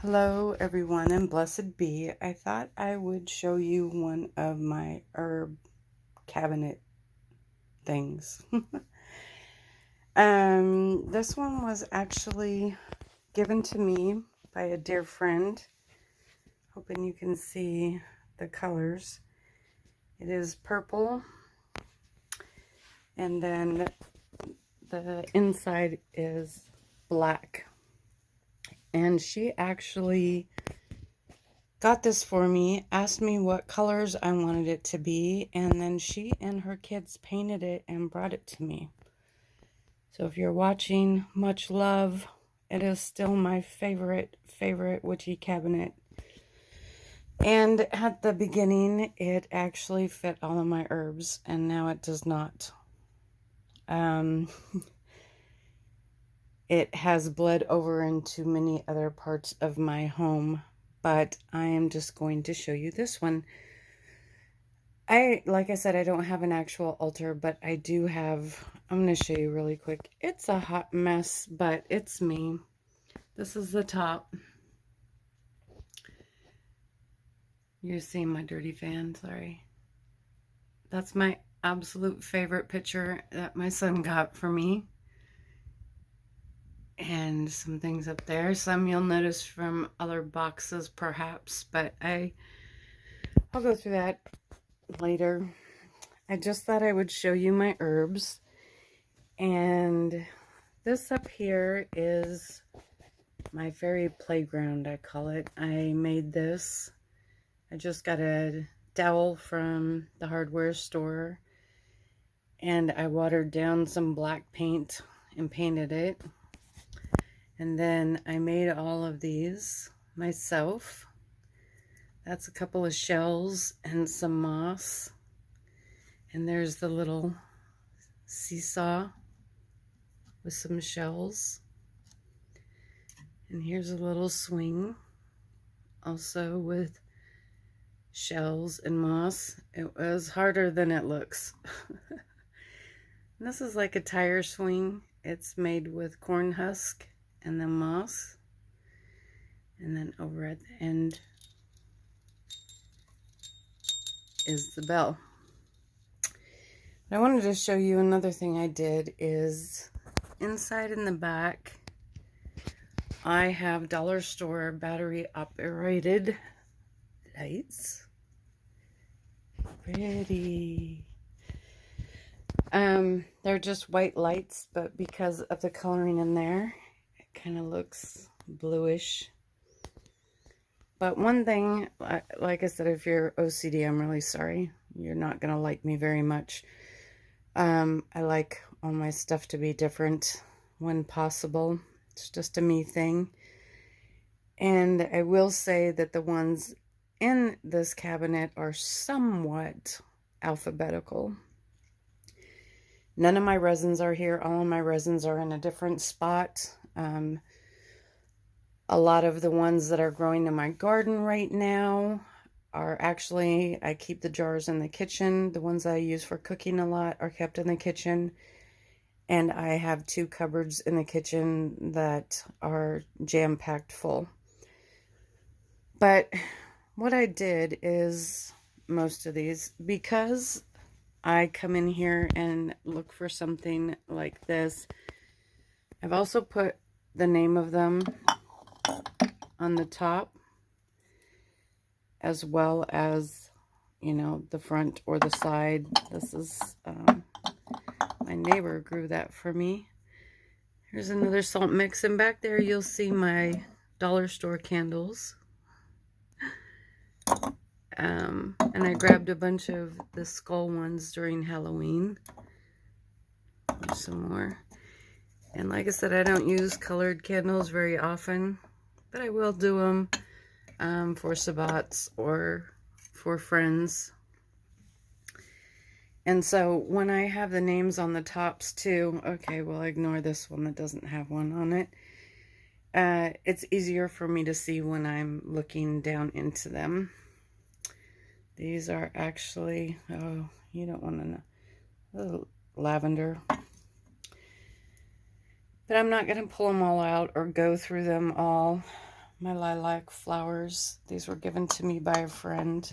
Hello everyone and blessed be. I thought I would show you one of my herb cabinet things. This one was actually given to me by a dear friend. Hoping you can see the colors. It is purple and then the inside is black. And she actually got this for me, asked me what colors I wanted it to be, and then she and her kids painted it and brought it to me. So if you're watching, much love. It is still my favorite witchy cabinet. And at the beginning, it actually fit all of my herbs, and now it does not. It has bled over into many other parts of my home, but I am just going to show you this one. Like I said, I don't have an actual altar, but I do have, I'm going to show you really quick. It's a hot mess, but it's me. This is the top. You're seeing my dirty fan, sorry. That's my absolute favorite picture that my son got for me. And some things up there. Some you'll notice from other boxes perhaps, but I'll go through that later. I just thought I would show you my herbs. And this up here is my fairy playground, I call it. I made this. I just got a dowel from the hardware store. And I watered down some black paint and painted it. And then I made all of these myself. That's a couple of shells and some moss. And there's the little seesaw with some shells. And here's a little swing, also with shells and moss. It was harder than it looks. This is like a tire swing. It's made with corn husk and then moss. And then over at the end is the bell. But I wanted to show you another thing I did is inside in the back I have dollar store battery operated lights. Pretty. They're just white lights, but because of the coloring in there, it kind of looks bluish. But one thing, like I said, if you're OCD, I'm really sorry. You're not going to like me very much. I like all my stuff to be different when possible. It's just a me thing. And I will say that the ones in this cabinet are somewhat alphabetical. None of my resins are here. All of my resins are in a different spot. A lot of the ones that are growing in my garden right now are actually, I keep the jars in the kitchen. The ones I use for cooking a lot are kept in the kitchen. And I have 2 cupboards in the kitchen that are jam-packed full. But what I did is most of these, because I come in here and look for something like this, I've also put the name of them on the top, as well as, you know, the front or the side. This is, my neighbor grew that for me. Here's another salt mix, and back there you'll see my dollar store candles. And I grabbed a bunch of the skull ones during Halloween. There's some more. And like I said, I don't use colored candles very often, but I will do them for sabbats or for friends. And so when I have the names on the tops too, okay, well, ignore this one that doesn't have one on it. It's easier for me to see when I'm looking down into them. These are actually, oh, you don't want to know, oh, lavender. But I'm not going to pull them all out or go through them all. my lilac flowers. These were given to me by a friend.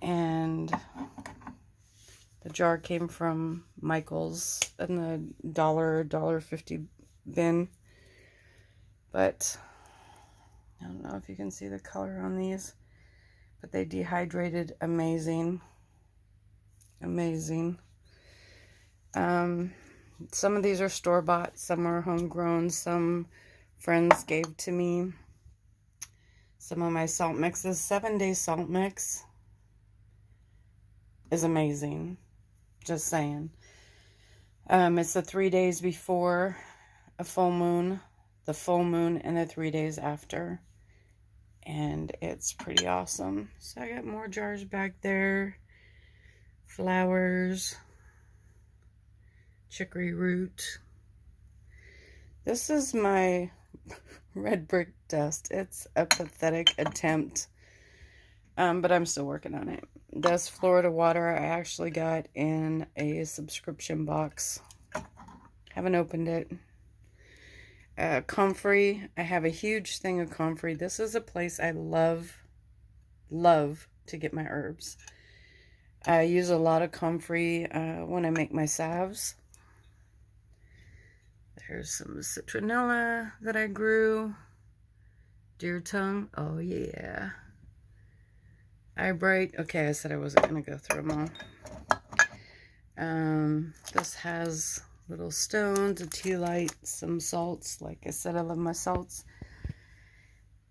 And the jar came from Michael's in the $1.50 bin. But I don't know if you can see the color on these. But they dehydrated amazing. Amazing. Some of these are store-bought, some are homegrown, some friends gave to me. Some of my salt mixes. 7-day salt mix is amazing. Just saying. It's the 3 days before a full moon, the full moon, and the 3 days after. And it's pretty awesome. So I got more jars back there. Flowers. Chicory root. This is my red brick dust. It's a pathetic attempt, but I'm still working on it. This Florida water I actually got in a subscription box. Haven't opened it. Comfrey. I have a huge thing of comfrey. This is a place I love to get my herbs. I use a lot of comfrey when I make my salves. There's some citronella that I grew. Deer tongue. Oh, yeah. Eyebright. Okay, I said I wasn't going to go through them all. This has little stones, a tea light, some salts. Like I said, I love my salts.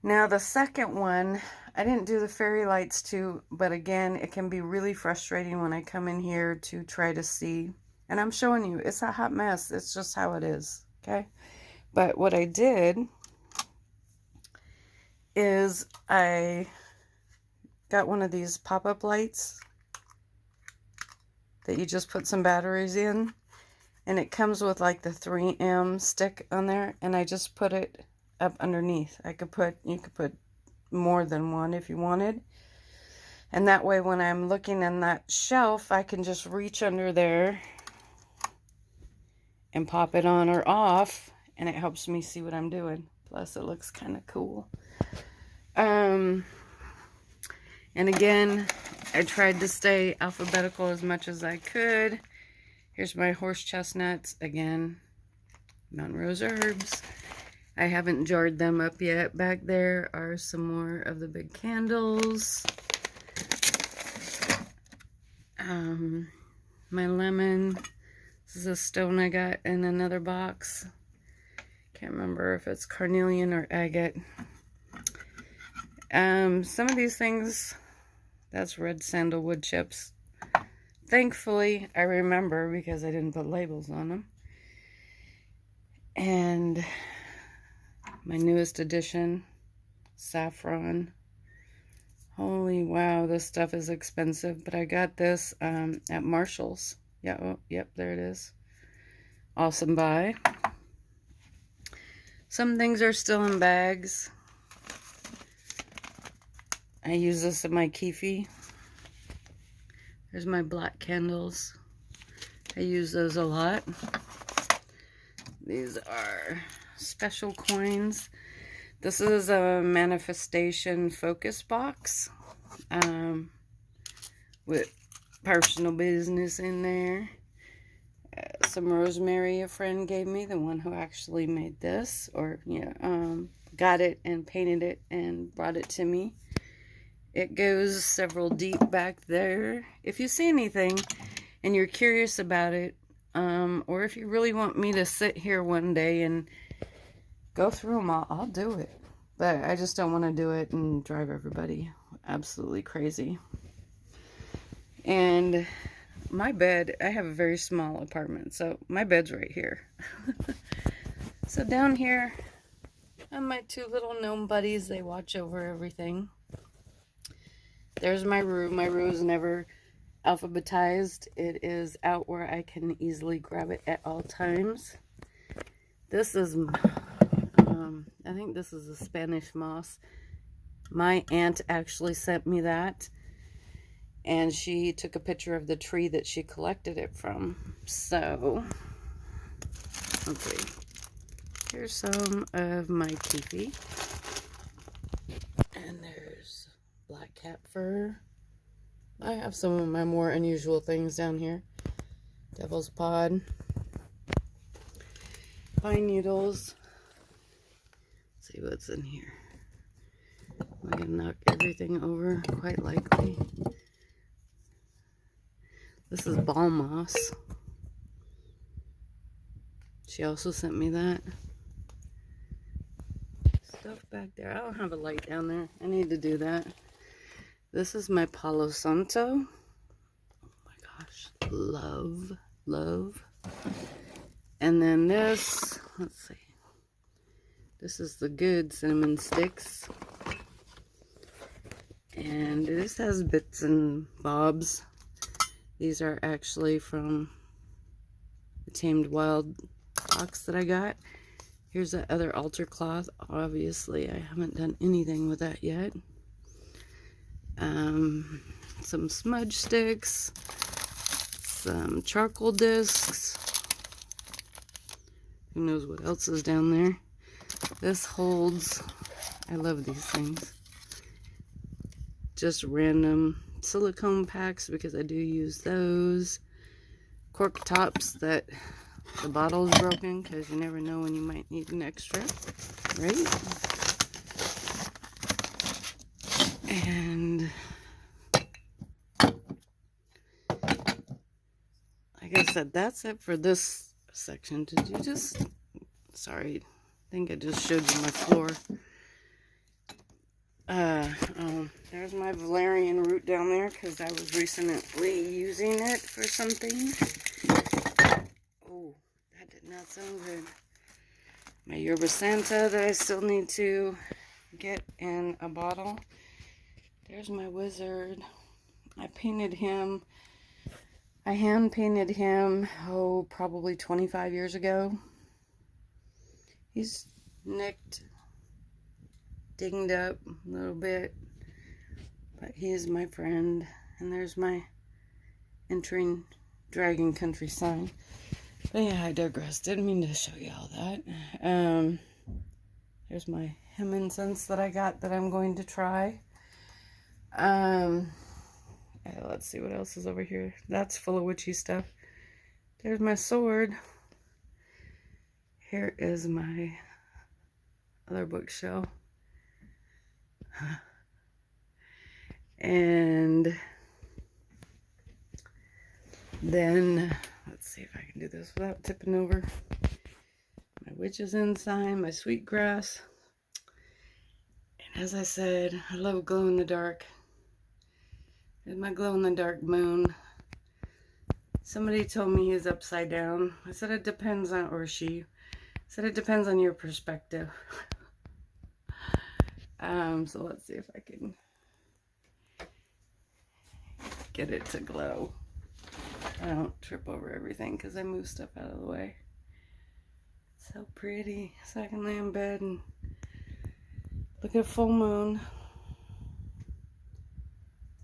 Now, the second one, I didn't do the fairy lights too, but again, it can be really frustrating when I come in here to try to see. And I'm showing you, it's a hot mess. It's just how it is, okay? But what I did is I got one of these pop-up lights that you just put some batteries in. And it comes with like the 3M stick on there. And I just put it up underneath. You could put more than one if you wanted. And that way when I'm looking in that shelf, I can just reach under there and pop it on or off, and it helps me see what I'm doing. Plus it looks kind of cool. And again, I tried to stay alphabetical as much as I could. Here's my horse chestnuts. Again, Mountain Rose herbs. I haven't jarred them up yet. Back there are some more of the big candles. My lemon. This is a stone I got in another box. Can't remember if it's carnelian or agate. Some of these things, that's red sandalwood chips. Thankfully, I remember because I didn't put labels on them. And my newest addition, saffron. Holy wow, this stuff is expensive, but I got this at Marshall's. Yeah, oh, yep, there it is. Awesome buy. Some things are still in bags. I use this in my kefi. There's my black candles. I use those a lot. These are special coins. This is a manifestation focus box with personal business in there. Some rosemary a friend gave me, the one who actually made this, or got it and painted it and brought it to me. It goes several deep back there. If you see anything and you're curious about it, or if you really want me to sit here one day and go through them, I'll do it. But I just don't want to do it and drive everybody absolutely crazy. And my bed, I have a very small apartment, so my bed's right here. So down here, I have my two little gnome buddies. They watch over everything. There's my room. My room is never alphabetized. It is out where I can easily grab it at all times. This is, I think this is a Spanish moss. My aunt actually sent me that. And she took a picture of the tree that she collected it from. So, let's see. Here's some of my kefi. cat fur. I have some of my more unusual things down here. Devil's pod. Pine needles. Let's see what's in here. I'm going to knock everything over, quite likely. This is ball moss. She also sent me that. Stuff back there. I don't have a light down there. I need to do that. This is my Palo Santo. Oh my gosh. Love, love. And then this, let's see. This is the good cinnamon sticks. And this has bits and bobs. These are actually from the Tamed Wild box that I got. Here's that other altar cloth. Obviously, I haven't done anything with that yet. Some smudge sticks, some charcoal discs. Who knows what else is down there? This holds, I love these things, just random silicone packs because I do use those. Cork tops that the bottle's broken because you never know when you might need an extra, right? And like I said, that's it for this section. Did you just, sorry, I think I just showed you my floor. There's my valerian root down there because I was recently using it for something. Oh, that did not sound good. My yerba santa that I still need to get in a bottle. There's my wizard. I painted him. I hand painted him, oh, probably 25 years ago. He's nicked, dinged up a little bit, but he is my friend. And there's my entering Dragon Country sign. But yeah, I digress. Didn't mean to show you all that. There's my hemp incense that I got that I'm going to try. Let's see what else is over here. That's full of witchy stuff. There's my sword. Here is my other bookshelf. And then, let's see if I can do this without tipping over. My witch's ensign, my sweetgrass. And as I said, I love glow in the dark. There's my glow in the dark moon. Somebody told me he's upside down. I said it depends on, or she said it depends on your perspective. So let's see if I can get it to glow. I don't trip over everything because I move stuff out of the way. So pretty. So I can lay in bed and look at full moon.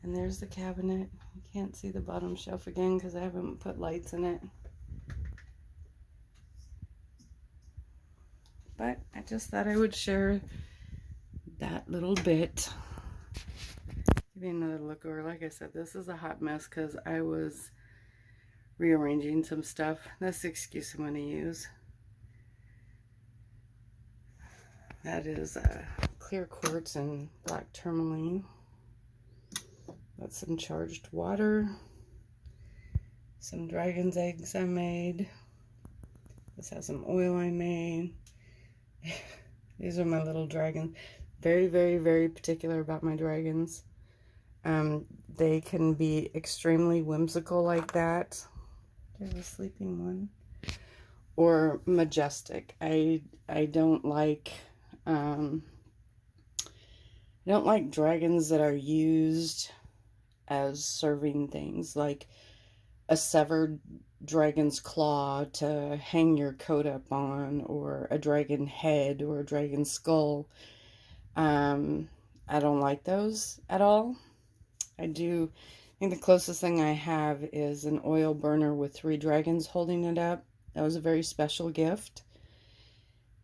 And there's the cabinet. You can't see the bottom shelf again because I haven't put lights in it. But I just thought I would share that little bit. Give you another look over. Like I said, this is a hot mess because I was rearranging some stuff. That's the excuse I'm going to use. That is clear quartz and black tourmaline. That's some charged water. Some dragon's eggs I made. This has some oil I made. These are my little dragons. Very, very, very particular about my dragons. They can be extremely whimsical like that. There's a sleeping one. Or majestic. I don't like dragons that are used as serving things, like a severed dragon's claw to hang your coat up on, or a dragon head or a dragon skull. I don't like those at all. I think the closest thing I have is an oil burner with 3 dragons holding it up. That was a very special gift.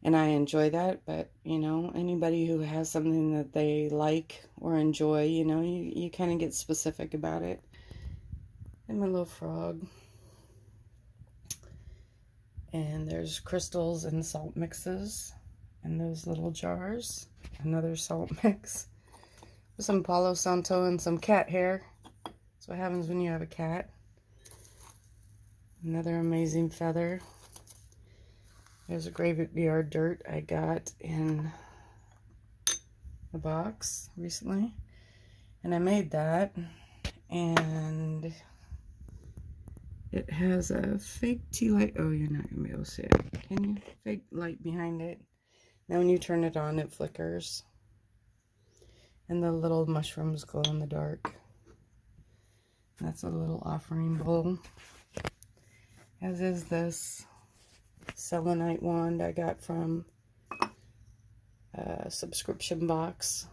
And I enjoy that, but, you know, anybody who has something that they like or enjoy, you know, you kind of get specific about it. And my little frog. And there's crystals and salt mixes in those little jars. Another salt mix. Some Palo Santo and some cat hair. That's what happens when you have a cat. Another amazing feather. There's a graveyard dirt I got in a box recently. And I made that. And it has a fake tea light. Oh, you're not going to be able to see it. Can you? Fake light behind it. Now when you turn it on, it flickers. And the little mushrooms glow in the dark. That's a little offering bowl. As is this selenite wand I got from a subscription box.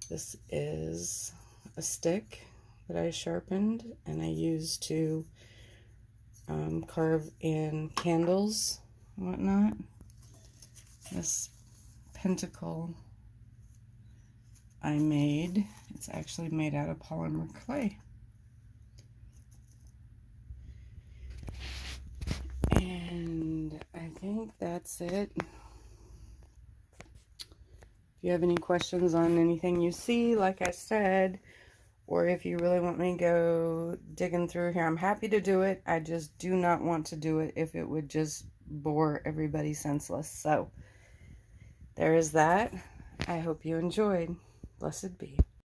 This is a stick that I sharpened and I used to carve in candles and whatnot. This pentacle I made, it's actually made out of polymer clay. And I think that's it. If you have any questions on anything you see, like I said, or if you really want me to go digging through here, I'm happy to do it. I just do not want to do it if it would just bore everybody senseless. So there is that. I hope you enjoyed. Blessed be.